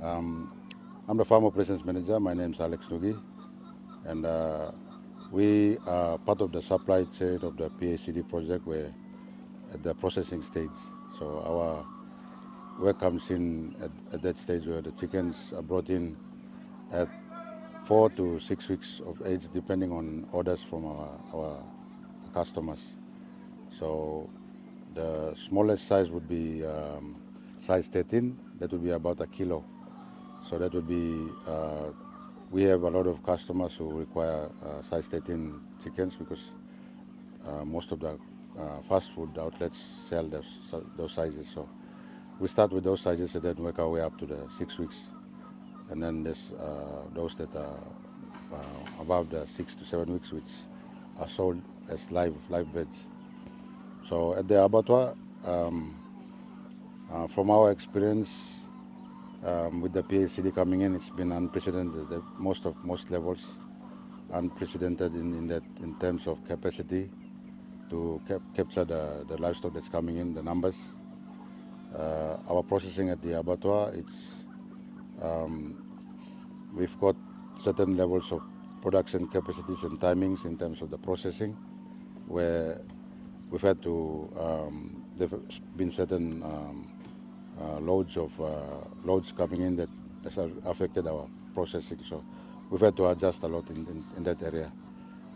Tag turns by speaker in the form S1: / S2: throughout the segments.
S1: Um, I'm the Farm Operations Manager. My name is Alex Nugi, and we are part of the supply chain of the PACD project. We're at the processing stage. So our work comes in at that stage where the chickens are brought in at 4 to 6 weeks of age, depending on orders from our customers. So the smallest size would be size 13. That would be about a kilo. So that would be, we have a lot of customers who require size 13 chickens because most of the fast food outlets sell those sizes. So we start with those sizes and then work our way up to the 6 weeks. And then there's those that are above the 6 to 7 weeks, which are sold as live veg. So at the abattoir, from our experience, with the PACD coming in, it's been unprecedented at most levels, unprecedented in terms of capacity to capture the livestock that's coming in, the numbers. Our processing at the abattoir, we've got certain levels of production capacities and timings in terms of the processing, where we've had to, there've been certain loads coming in that has affected our processing. So we've had to adjust a lot in that area.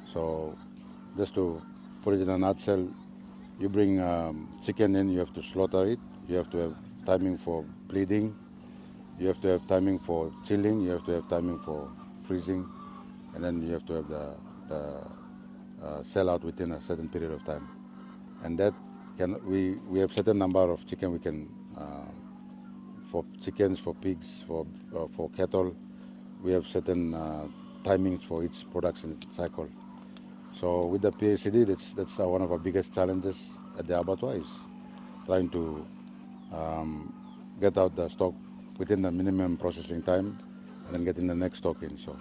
S1: So just to put it in a nutshell, you bring chicken in, you have to slaughter it, you have to have timing for bleeding, you have to have timing for chilling, you have to have timing for freezing, and then you have to have the sell out within a certain period of time. And that we have certain number of chicken we can, for chickens, for pigs, for cattle, we have certain timings for each production cycle. So with the PACD, that's one of our biggest challenges at the abattoir, is trying to get out the stock within the minimum processing time and then getting the next stock in. So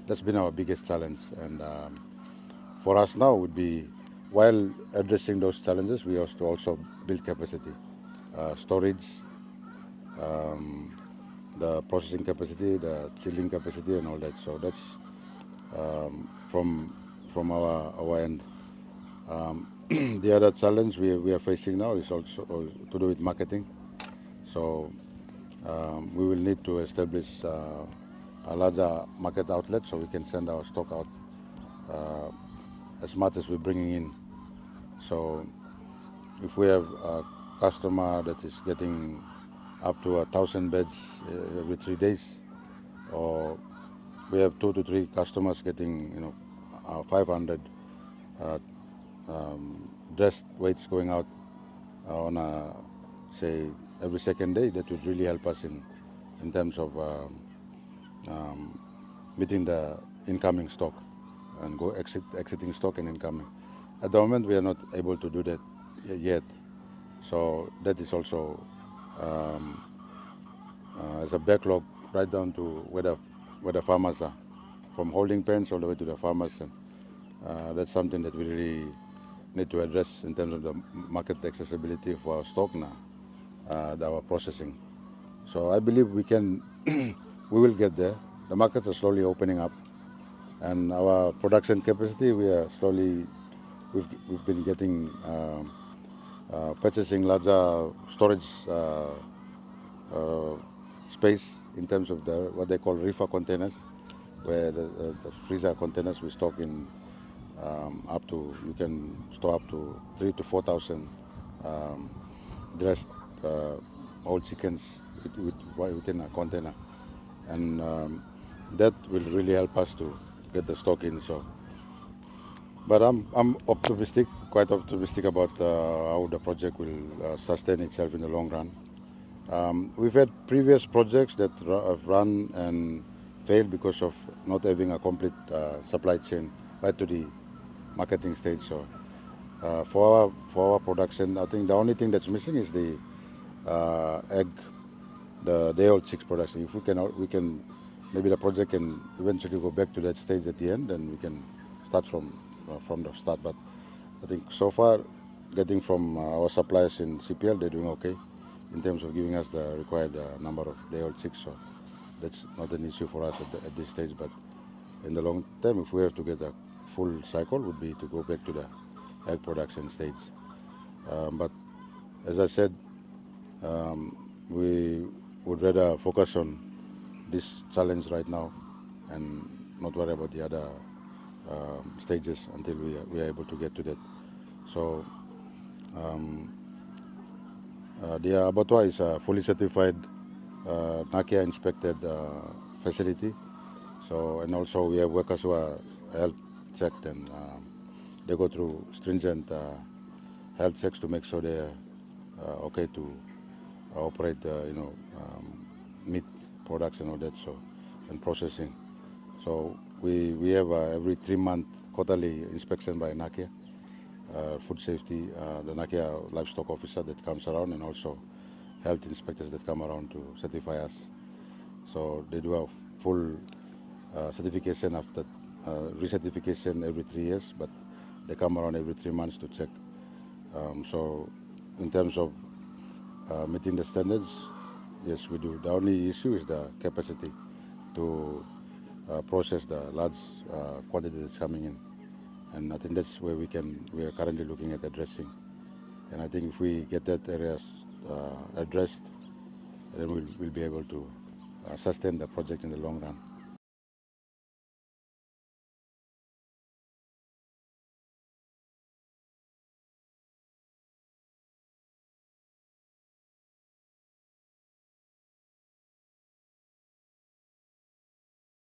S1: that's been our biggest challenge. And for us now would be, while addressing those challenges, we have to also build capacity, storage, the processing capacity, the chilling capacity, and all that. So that's from our end. The other challenge we are facing now is also to do with marketing. So we will need to establish a larger market outlet so we can send our stock out as much as we're bringing in. So if we have a customer that is getting up to 1,000 beds every 3 days, or we have 2 to 3 customers getting 500 dressed weights going out on a, say, every second day, that would really help us in terms of meeting the incoming stock and exiting stock and incoming. At the moment, we are not able to do that yet. So that is also as a backlog right down to where the farmers are, from holding pens all the way to the farmers. And that's something that we really need to address in terms of the market accessibility for our stock now, our processing. So I believe we will get there. The markets are slowly opening up, and our production capacity, we've been getting purchasing larger storage space in terms of what they call reefer containers, where the freezer containers we stock in you can store up to 3,000 to 4,000 dressed whole chickens within a container, and that will really help us to get the stock in. So, but I'm optimistic, quite optimistic about how the project will sustain itself in the long run. We've had previous projects that have run and failed because of not having a complete supply chain right to the marketing stage. So for our production, I think the only thing that's missing is the egg, the day-old chicks production. If we can maybe the project can eventually go back to that stage at the end, and we can start from the start. But I think so far, getting from our suppliers in CPL, they're doing okay in terms of giving us the required number of day-old chicks. So that's not an issue for us at this stage. But in the long term, if we have to get a full cycle, would be to go back to the egg production stage. But as I said, we would rather focus on this challenge right now and not worry about the other stages until we are able to get to that. So the abattoir is a fully certified NAQIA inspected facility. So, and also we have workers who are health checked, and they go through stringent health checks to make sure they're okay to operate, meat products and all that, so, and processing. So we have every 3-month quarterly inspection by NAQIA, food safety, the NAQIA livestock officer that comes around, and also health inspectors that come around to certify us. So they do a full certification after recertification every 3 years, but they come around every 3 months to check. So in terms of meeting the standards, yes, we do. The only issue is the capacity to process the large quantity that's coming in, and I think that's where we are currently looking at addressing. And I think if we get that area addressed, then we'll be able to sustain the project in the long run.